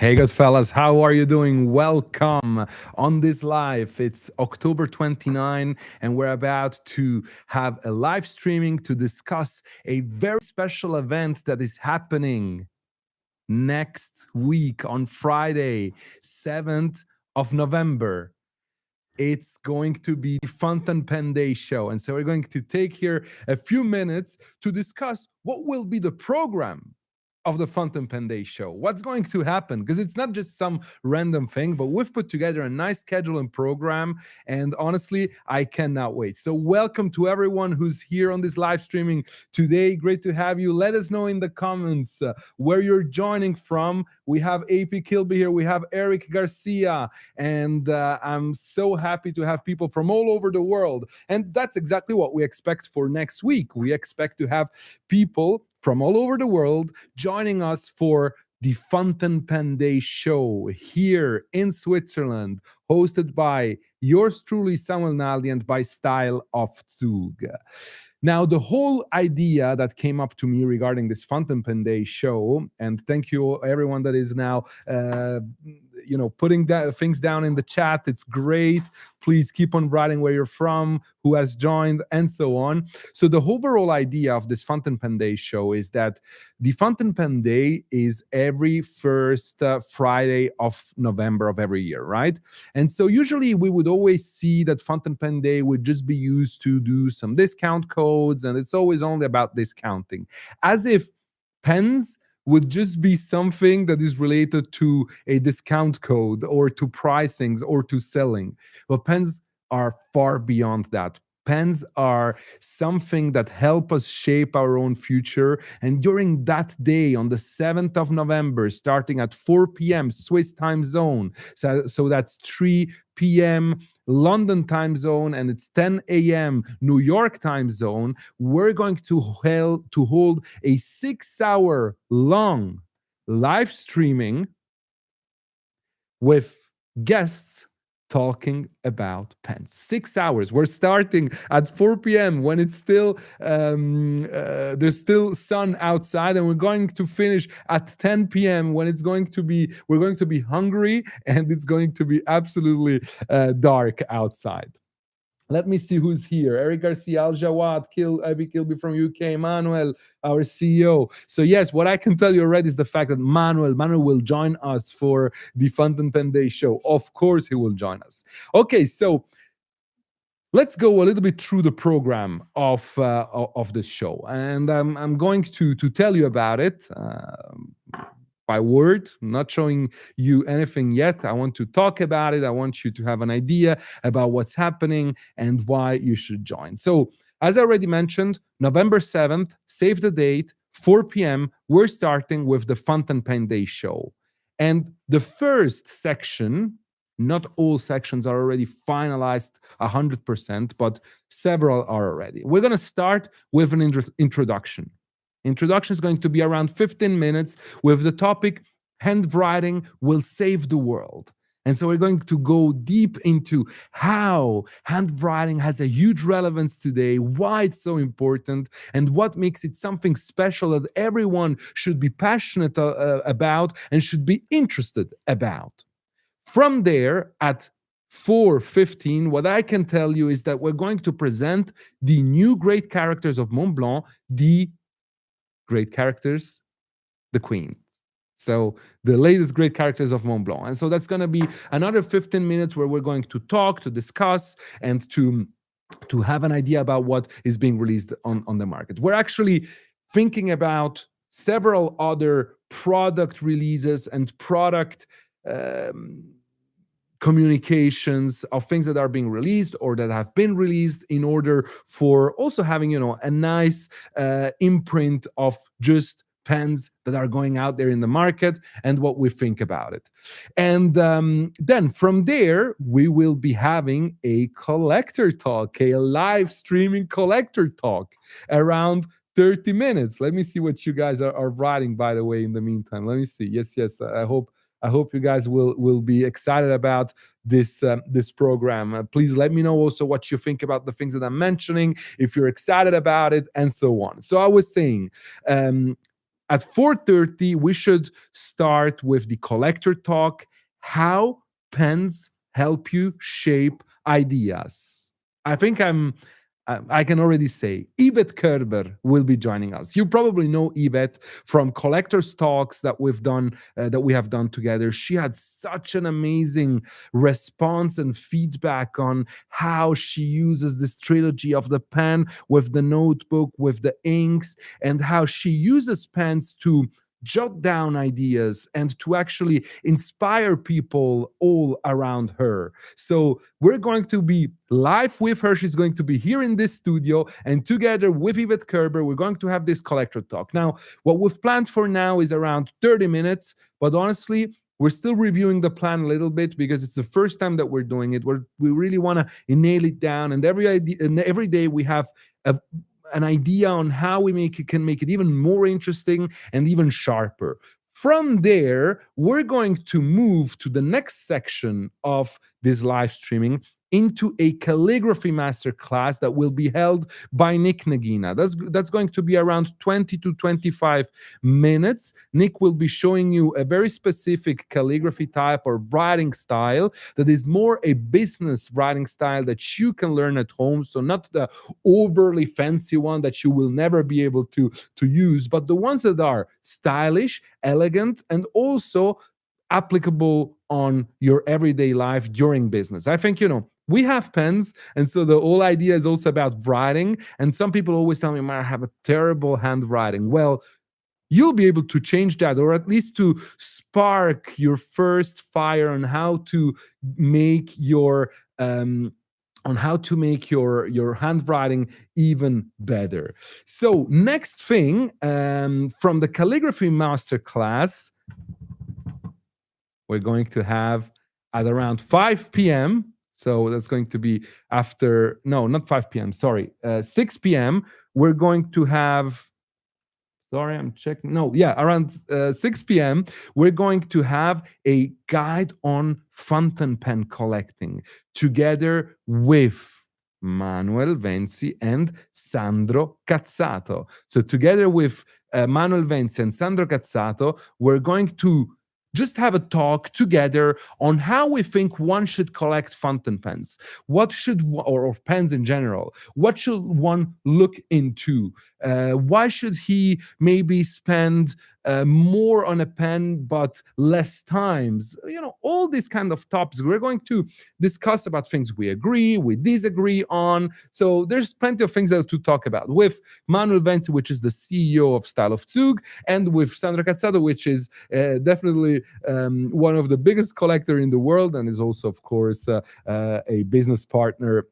Hey, good fellas, how are you doing? Welcome on this live. It's October 29, and we're about to have a live streaming to discuss a very special event that is happening next week on Friday, 7th of November. It's going to be the Fountain Pen Day show. And so we're going to take here a few minutes to discuss what will be the program of the Fountain Pen Day show. What's going to happen? Because it's not just some random thing, but we've put together a nice schedule and program. And honestly, I cannot wait. So welcome to everyone who's here on this live streaming today. Great to have you. Let us know in the comments where you're joining from. We have AP Kilby here. We have Eric Garcia. And I'm so happy to have people from all over the world. And that's exactly what we expect for next week. We expect to have people from all over the world joining us for the Fountain Pen Day show here in Switzerland, hosted by yours truly, Samuel Naldi, and by Style of Zug. Now, the whole idea that came up to me regarding this Fountain Pen Day show, and thank you everyone that is now putting things down in the chat. It's great. Please keep on writing where you're from, who has joined, and so on. So the overall idea of this Fountain Pen Day show is that the Fountain Pen Day is every first Friday of November of every year, right? And so usually we would always see that Fountain Pen Day would just be used to do some discount codes, and it's always only about discounting, as if pens would just be something that is related to a discount code or to pricings or to selling. But pens are far beyond that. Pens are something that help us shape our own future. And during that day, on the 7th of November, starting at 4 p.m. Swiss time zone, so that's 3 p.m. London time zone, and it's 10 a.m. New York time zone, we're going to hold a 6-hour long live streaming with guests talking about pens. 6 hours. We're starting at 4 p.m. when it's still there's still sun outside, and we're going to finish at 10 p.m. when we're going to be hungry, and it's going to be absolutely dark outside. Let me see who's here. Eric Garcia, Al Jawad, Abby Kilby from UK, Manuel, our CEO. So yes, what I can tell you already is the fact that Manuel will join us for the Fountain Pen Day show. Of course, he will join us. Okay, so let's go a little bit through the program of the show, and I'm going to tell you about it. By word, I'm not showing you anything yet. I want to talk about it. I want you to have an idea about what's happening and why you should join. So, as I already mentioned, November 7th, save the date, 4 p.m., we're starting with the Fountain Pen Day show. And the first section, not all sections are already finalized 100%, but several are already. We're going to start with an introduction. Introduction is going to be around 15 minutes with the topic handwriting will save the world. And so we're going to go deep into how handwriting has a huge relevance today, why it's so important, and what makes it something special that everyone should be passionate about and should be interested about. From there, at 4:15, what I can tell you is that we're going to present the new great characters of Mont Blanc, the great characters, the queen. So the latest great characters of Mont Blanc. And so that's going to be another 15 minutes where we're going to talk, to discuss, and to have an idea about what is being released on the market. We're actually thinking about several other product releases and product communications of things that are being released or that have been released, in order for also having, a nice imprint of just pens that are going out there in the market and what we think about it. And then from there, we will be having a collector talk, a live streaming collector talk around 30 minutes. Let me see what you guys are writing, by the way, in the meantime. Let me see. Yes. I hope you guys will be excited about this program. Please let me know also what you think about the things that I'm mentioning, if you're excited about it, and so on. So I was saying, At 4:30, we should start with the collector talk, how pens help you shape ideas. I think I can already say Yvette Kerber will be joining us. You probably know Yvette from collectors talks that we have done together. She had such an amazing response and feedback on how she uses this trilogy of the pen with the notebook, with the inks, and how she uses pens to jot down ideas and to actually inspire people all around her. So we're going to be live with her. She's going to be here in this studio, and together with Yvette Kerber, we're going to have this collector talk. Now, what we've planned for now is around 30 minutes, but honestly, we're still reviewing the plan a little bit because it's the first time that we're doing it. We really want to nail it down, and every day we have an idea on how can make it even more interesting and even sharper. From there, we're going to move to the next section of this live streaming into a calligraphy masterclass that will be held by Nick Nagina. That's going to be around 20 to 25 minutes. Nick will be showing you a very specific calligraphy type or writing style that is more a business writing style that you can learn at home. So not the overly fancy one that you will never be able to use, but the ones that are stylish, elegant, and also applicable on your everyday life during business. I think, we have pens, and so the whole idea is also about writing. And some people always tell me, I have a terrible handwriting. Well, you'll be able to change that, or at least to spark your first fire on how to make your handwriting even better. So next thing, from the calligraphy masterclass, we're going to have at around 5 p.m. So that's going to be not 5 p.m., sorry, 6 p.m. We're going to have, sorry, I'm checking. No, yeah, around 6 p.m., we're going to have a guide on fountain pen collecting together with Manuel Venzi and Sandro Cazzato. So together with Manuel Venzi and Sandro Cazzato, we're going to just have a talk together on how we think one should collect fountain pens. Or pens in general, what should one look into? Why should he maybe spend more on a pen but less times? All these kind of topics. We're going to discuss about things we agree, we disagree on. So there's plenty of things to talk about with Manuel Venzi, which is the CEO of Style of Zug, and with Sandro Cazzato, which is definitely one of the biggest collector in the world, and is also, of course, a business partner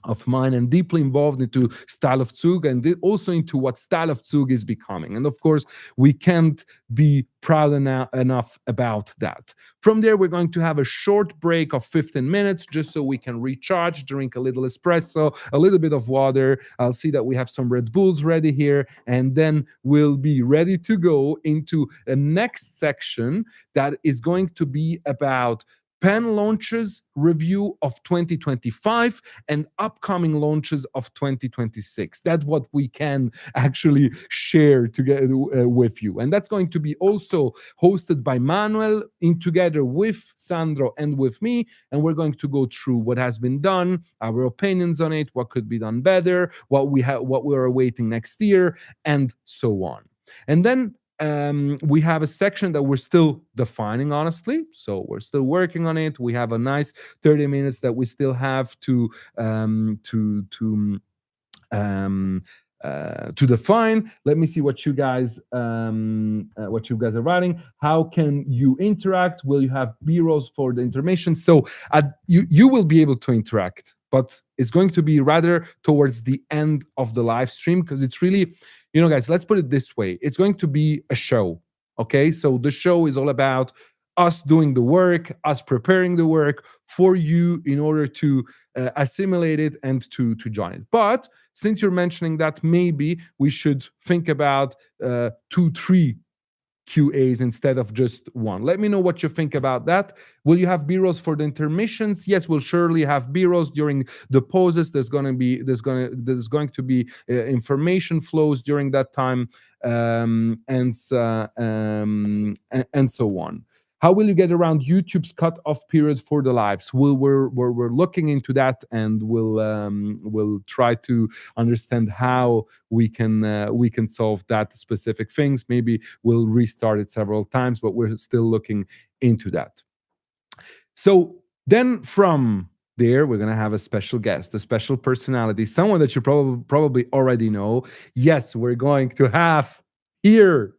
of mine and deeply involved into Style of Zug and also into what Style of Zug is becoming. And of course, we can't be proud enough about that. From there, we're going to have a short break of 15 minutes just so we can recharge, drink a little espresso, a little bit of water. I'll see that we have some Red Bulls ready here, and then we'll be ready to go into the next section that is going to be about pen launches review of 2025 and upcoming launches of 2026. That's what we can actually share together with you. And that's going to be also hosted by Manuel together with Sandro and with me. And we're going to go through what has been done, our opinions on it, what could be done better, what we're awaiting next year, and so on. And then we have a section that we're still defining, honestly. So we're still working on it. We have a nice 30 minutes that we still have to define. Let me see what you guys are writing. How can you interact? Will you have B-rolls for the information? So you will be able to interact, but it's going to be rather towards the end of the live stream, because it's really, guys, let's put it this way. It's going to be a show. Okay, so the show is all about us doing the work, us preparing the work for you in order to assimilate it and to join it. But since you're mentioning that, maybe we should think about 2-3 QAs instead of just one. Let me know what you think about that. Will you have B-rolls for the intermissions? Yes, we'll surely have B-rolls during the pauses. There's going to be information flows during that time, and so on. How will you get around YouTube's cut-off period for the lives? We're looking into that, and we'll try to understand how we can solve that specific things. Maybe we'll restart it several times, but we're still looking into that. So then from there, we're going to have a special guest, a special personality, someone that you probably already know. Yes, we're going to have here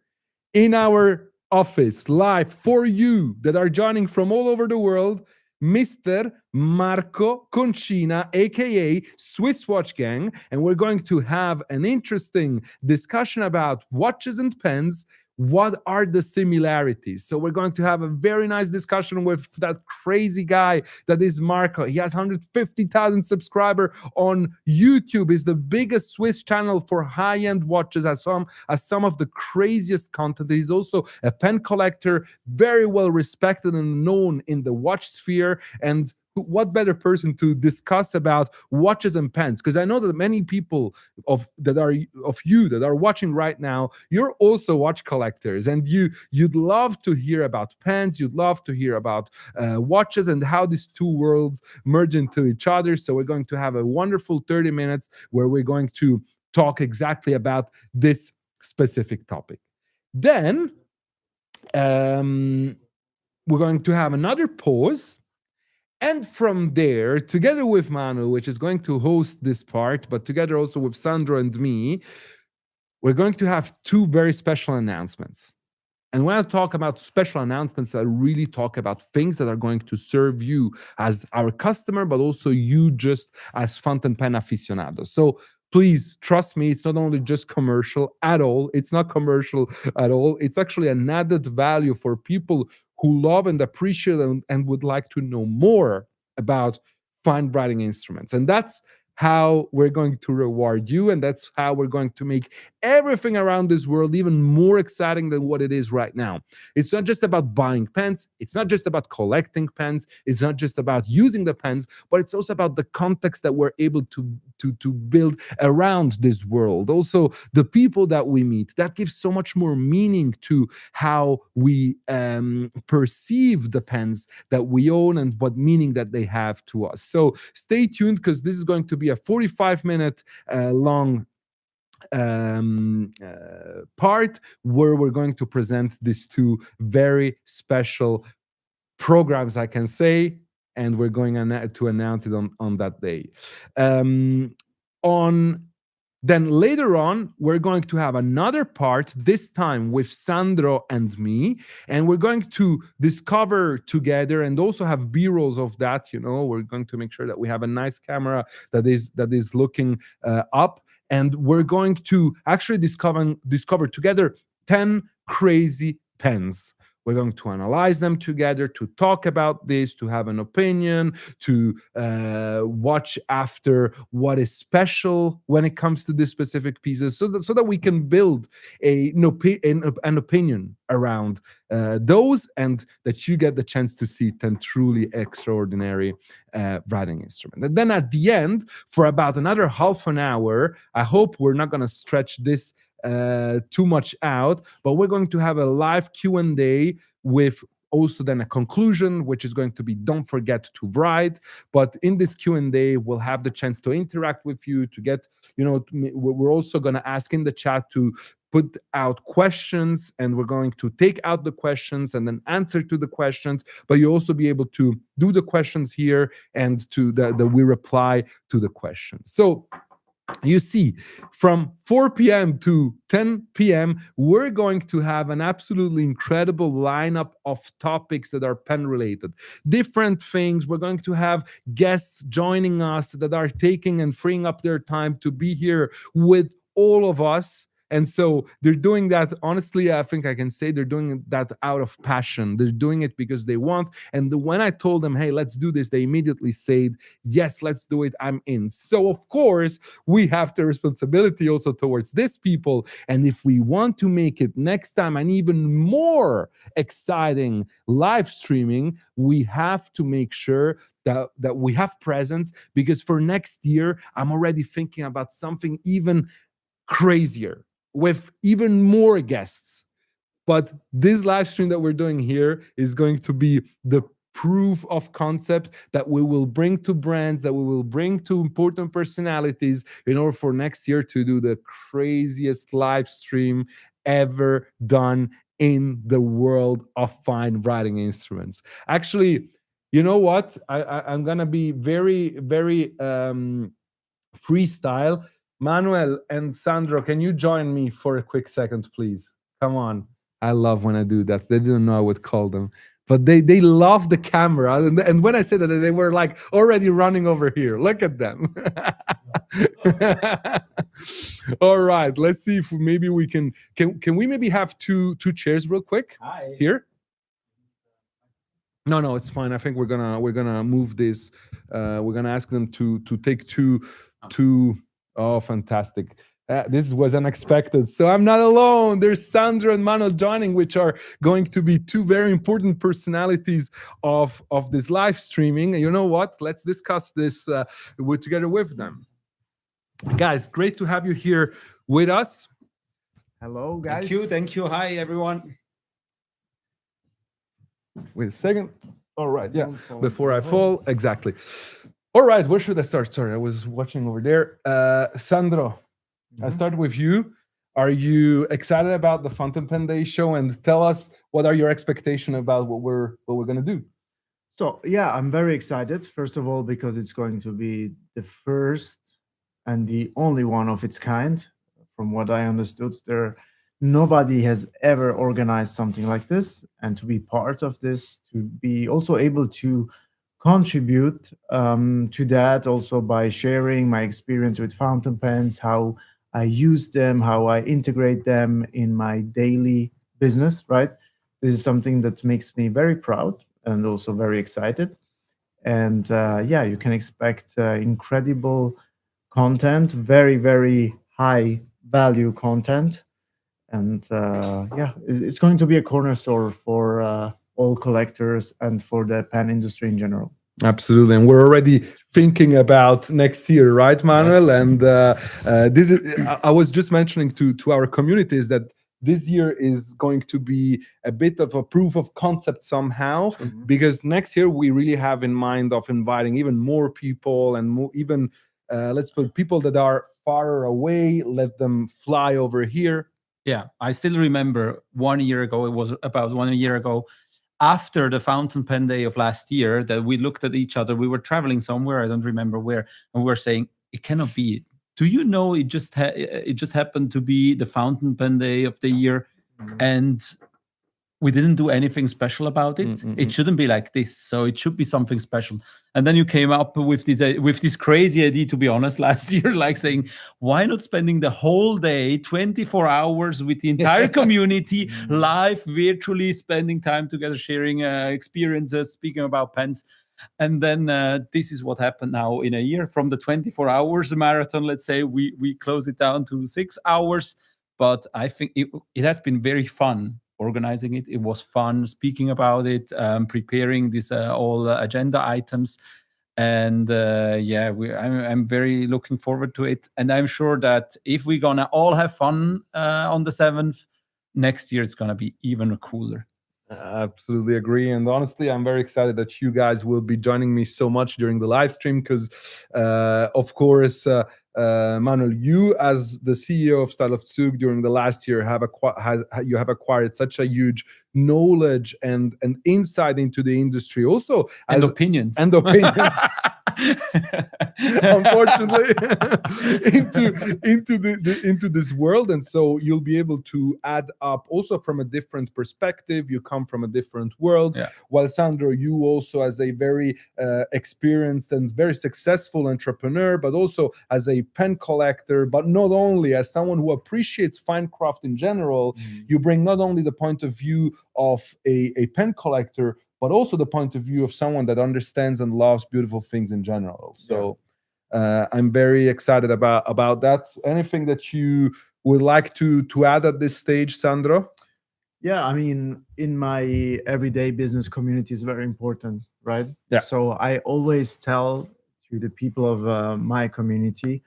in our office live for you that are joining from all over the world, Mr. Marco Concina, aka Swiss Watch Gang, and we're going to have an interesting discussion about watches and pens. What are the similarities? So we're going to have a very nice discussion with that crazy guy that is Marco. He has 150,000 subscribers on YouTube. Is the biggest Swiss channel for high-end watches, as some of the craziest content. He's also a pen collector, very well respected and known in the watch sphere. And what better person to discuss about watches and pens? Because I know that many people of you that are watching right now, you're also watch collectors, and you'd love to hear about pens, you'd love to hear about watches and how these two worlds merge into each other. So we're going to have a wonderful 30 minutes where we're going to talk exactly about this specific topic. Then we're going to have another pause. And from there, together with Manu, which is going to host this part, but together also with Sandro and me, we're going to have two very special announcements. And when I talk about special announcements, I really talk about things that are going to serve you as our customer, but also you just as fountain pen aficionados. So please trust me, it's not only just commercial at all. It's not commercial at all. It's actually an added value for people who love and appreciate and would like to know more about fine writing instruments. And that's how we're going to reward you, and that's how we're going to make everything around this world even more exciting than what it is right now. It's not just about buying pens, it's not just about collecting pens, it's not just about using the pens, but it's also about the context that we're able to build around this world. Also, the people that we meet, that gives so much more meaning to how we perceive the pens that we own and what meaning that they have to us. So stay tuned, because this is going to be a 45-minute long part where we're going to present these two very special programs, I can say, and we're going to announce it on that day. Then later on, we're going to have another part, this time with Sandro and me, and we're going to discover together and also have B-rolls of that. We're going to make sure that we have a nice camera that is looking up, and we're going to actually discover together 10 crazy pens. We're going to analyze them together, to talk about this, to have an opinion, to watch after what is special when it comes to these specific pieces, so that we can build an opinion around those, and that you get the chance to see 10 truly extraordinary writing instruments. And then at the end, for about another half an hour, I hope we're not going to stretch this too much out, but we're going to have a live Q&A with also then a conclusion, which is going to be don't forget to write. But in this Q&A, we'll have the chance to interact with you, to get, we're also going to ask in the chat to put out questions, and we're going to take out the questions and then answer to the questions, but you'll also be able to do the questions here, and we reply to the questions. So you see, from 4 p.m. to 10 p.m., we're going to have an absolutely incredible lineup of topics that are pen related. Different things. We're going to have guests joining us that are taking and freeing up their time to be here with all of us. And so they're doing that. Honestly, I think I can say they're doing that out of passion. They're doing it because they want. And when I told them, hey, let's do this, they immediately said, yes, let's do it. I'm in. So, of course, we have the responsibility also towards these people. And if we want to make it next time an even more exciting live streaming, we have to make sure that we have presence, because for next year, I'm already thinking about something even crazier with even more guests. But this live stream that we're doing here is going to be the proof of concept that we will bring to brands, that we will bring to important personalities in order for next year to do the craziest live stream ever done in the world of fine writing instruments. Actually, you know what? I'm gonna be very, very freestyle. Manuel and Sandro, can you join me for a quick second, please? Come on. I love when I do that. They didn't know I would call them, but they love the camera. And when I said that, they were like already running over here. Look at them. All right, let's see if maybe we can we maybe have two chairs real quick. Hi. Here. No, it's fine. I think we're gonna move this. We're gonna ask them to take two. Oh, fantastic. This was unexpected. So I'm not alone. There's Sandra and Manuel joining, which are going to be two very important personalities of this live streaming. And you know what? Let's discuss this together with them. Guys, great to have you here with us. Hello, guys. Thank you. Hi, everyone. Wait a second. All right, yeah. Before I fall, exactly. All right, where should I start? Sorry, I was watching over there. Sandro, I'll start with you. Are you excited about the Fountain Pen Day show? And tell us, what are your expectations about what we're gonna do? So yeah, I'm very excited. First of all, because it's going to be the first and the only one of its kind. From what I understood, nobody has ever organized something like this, and to be part of this, to be also able to contribute to that also by sharing my experience with fountain pens, how I use them, how I integrate them in my daily business, right? This is something that makes me very proud and also very excited. And yeah, you can expect incredible content, very, very high value content. And yeah, it's going to be a cornerstone for all collectors and for the pen industry in general. Absolutely, and we're already thinking about next year, right, Manuel? Yes. And this is, I was just mentioning to our communities that this year is going to be a bit of a proof of concept somehow, because next year we really have in mind of inviting even more people and more, even let's put people that are far away, let them fly over here. Yeah, I still remember 1 year ago, it was about 1 year ago, after the Fountain Pen Day of last year, that we looked at each other. We were traveling somewhere, I don't remember where, and we were saying, it cannot be. Do you know it just happened to be the Fountain Pen Day of the year, and we didn't do anything special about it. It shouldn't be like this, so it should be something special. And then you came up with this crazy idea, to be honest, last year, like saying, why not spending the whole day, 24 hours with the entire community, live, virtually, spending time together, sharing experiences, speaking about pens. And then this is what happened now in a year. From the 24 hours marathon, let's say, we close it down to 6 hours. But I think it has been very fun organizing it. It was fun speaking about it, preparing these all agenda items. And yeah, I'm very looking forward to it. And I'm sure that if we're going to all have fun on the 7th, next year it's going to be even cooler. Absolutely agree. And honestly, I'm very excited that you guys will be joining me so much during the live stream because, of course, Manuel, you as the CEO of Style of Zug during the last year have acquired such a huge knowledge and insight into the industry, also and opinions. Unfortunately, into this world, and so you'll be able to add up also from a different perspective. You come from a different world. Yeah. While Sandro, you also as a very experienced and very successful entrepreneur, but also as a a pen collector, but not only, as someone who appreciates fine craft in general, you bring not only the point of view of a pen collector, but also the point of view of someone that understands and loves beautiful things in general. So I'm very excited about that. Anything that you would like to add at this stage, Sandro? Yeah, I mean, in my everyday business community is very important, right? Yeah. So I always tell to the people of my community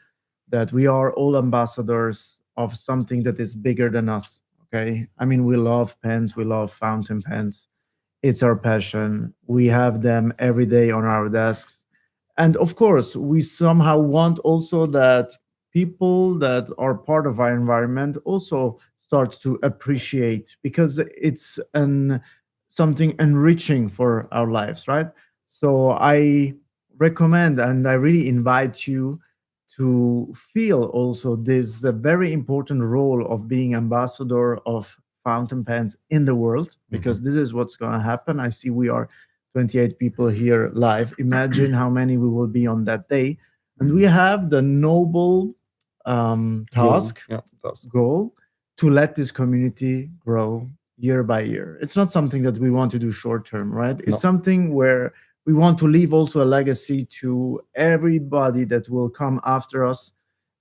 that we are all ambassadors of something that is bigger than us. Okay. I mean, we love pens, we love fountain pens. It's our passion. We have them every day on our desks. And of course, we somehow want also that people that are part of our environment also start to appreciate, because it's an something enriching for our lives, right? So I recommend and I really invite you to feel also this very important role of being ambassador of fountain pens in the world, because this is what's going to happen. I see we are 28 people here live. Imagine how many we will be on that day. And we have the noble task, goal, to let this community grow year by year. It's not something that we want to do short term, right? It's something where we want to leave also a legacy to everybody that will come after us.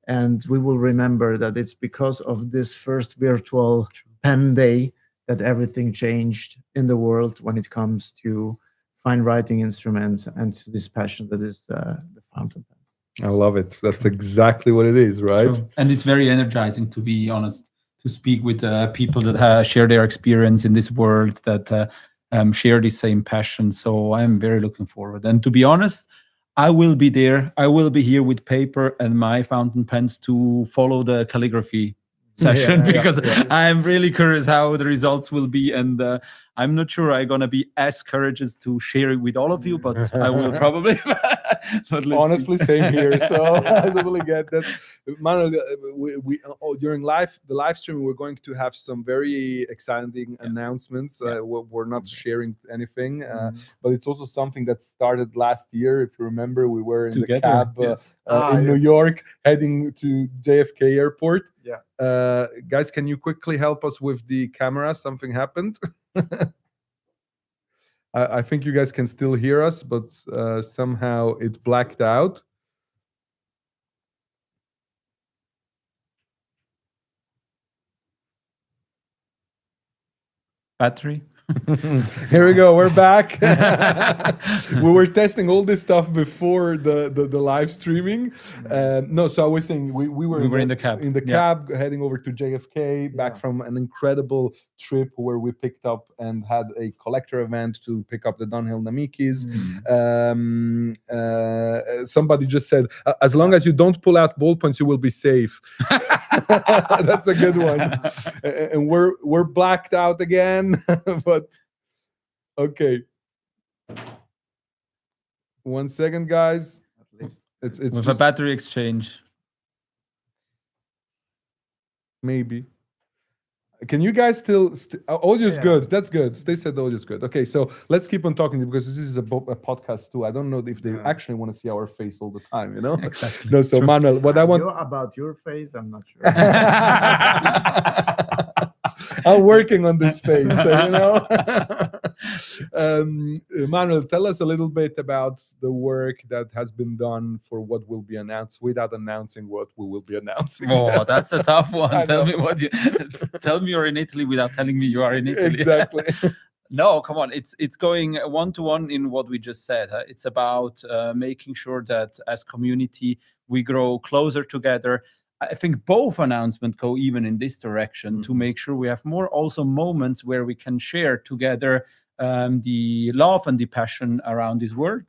And we will remember that it's because of this first virtual pen day that everything changed in the world when it comes to fine writing instruments and to this passion that is the fountain pen. I love it. That's exactly what it is, right? Sure. And it's very energizing, to be honest, to speak with people that share their experience in this world, that share the same passion. So I'm very looking forward. And to be honest, I will be there. I will be here with paper and my fountain pens to follow the calligraphy session, because I'm really curious how the results will be. And I'm not sure I'm going to be as courageous to share it with all of you, but I will probably. But honestly, same here. So I totally get that. Manuel, during the live stream, we're going to have some very exciting announcements. We're not sharing anything, but it's also something that started last year. If you remember, we were in the cab in New York, heading to JFK Airport. Guys, can you quickly help us with the camera? Something happened. I think you guys can still hear us, but somehow it blacked out. Battery. Here we go. We're back. We were testing all this stuff before the live streaming. No, so I was saying we were in the cab. In the cab, heading over to JFK, back from an incredible trip where we picked up and had a collector event to pick up the Dunhill Namikis. Somebody just said, as long as you don't pull out ballpoints, you will be safe. That's a good one. And we're blacked out again, but okay. 1 second, guys. It's with a battery exchange. Maybe. Can you guys still? Audio's good. That's good. They said the audio's good. Okay, so let's keep on talking, because this is a podcast too. I don't know if they actually want to see our face all the time. You know. Exactly. No. So Manuel, what I want about your face, I'm not sure. I'm working on this face, so, you know. Manuel, tell us a little bit about the work that has been done for what will be announced, without announcing what we will be announcing. Oh, that's a tough one. Tell me what you tell me you're in Italy without telling me you are in Italy. Exactly. No, come on. It's going one-to-one in what we just said. It's about making sure that as community we grow closer together. I think both announcements go even in this direction, to make sure we have more also moments where we can share together the love and the passion around this word.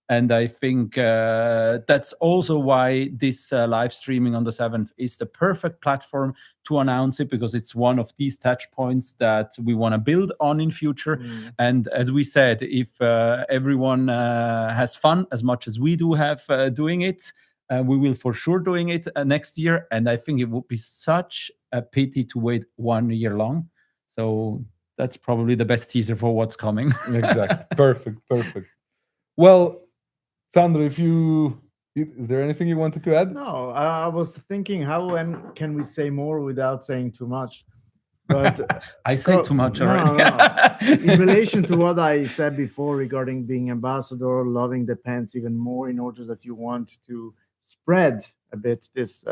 And I think that's also why this live streaming on the 7th is the perfect platform to announce it, because it's one of these touch points that we want to build on in future. And as we said, if everyone has fun as much as we do have doing it, we will for sure doing it next year. And I think it would be such a pity to wait 1 year long. So that's probably the best teaser for what's coming. Exactly. Perfect. Well, Sandro, if you Is there anything you wanted to add? No, I was thinking how and can we say more without saying too much? But I say too much no, already. in relation to what I said before regarding being ambassador, loving the pants even more in order that you want to spread a bit this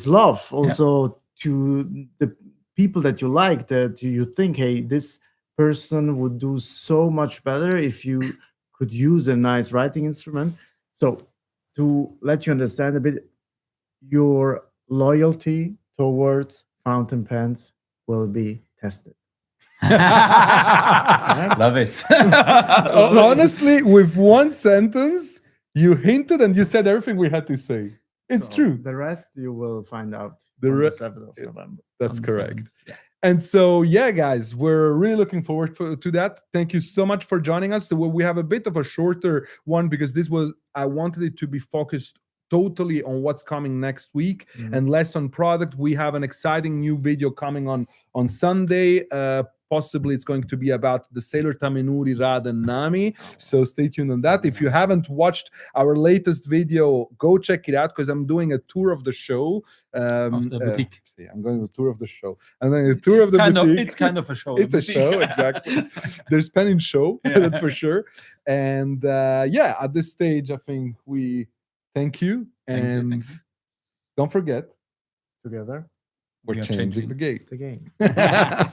love also to the people that you like, that you think, hey, this person would do so much better if you could use a nice writing instrument. So to let you understand a bit, your loyalty towards fountain pens will be tested. Love it. Honestly, with one sentence, you hinted and you said everything we had to say. It's So true. The rest you will find out The on re- the 7th of November. That's On the correct. 7th, yeah. And so, yeah, guys, we're really looking forward to that. Thank you so much for joining us. So we have a bit of a shorter one because I wanted it to be focused totally on what's coming next week and less on product. We have an exciting new video coming on Sunday. Possibly it's going to be about the Sailor Tamenuri, Rad, and Nami. So stay tuned on that. If you haven't watched our latest video, go check it out because I'm doing a tour of the show. Of the boutique. I'm going to a tour of the show. I'm going to a tour of the boutique. It's kind of a show. It's a boutique. show, exactly. There's pen in show, that's for sure. And yeah, at this stage, I think we thank you. And Thanks. don't forget, Together, we're We are changing changing the game. the game.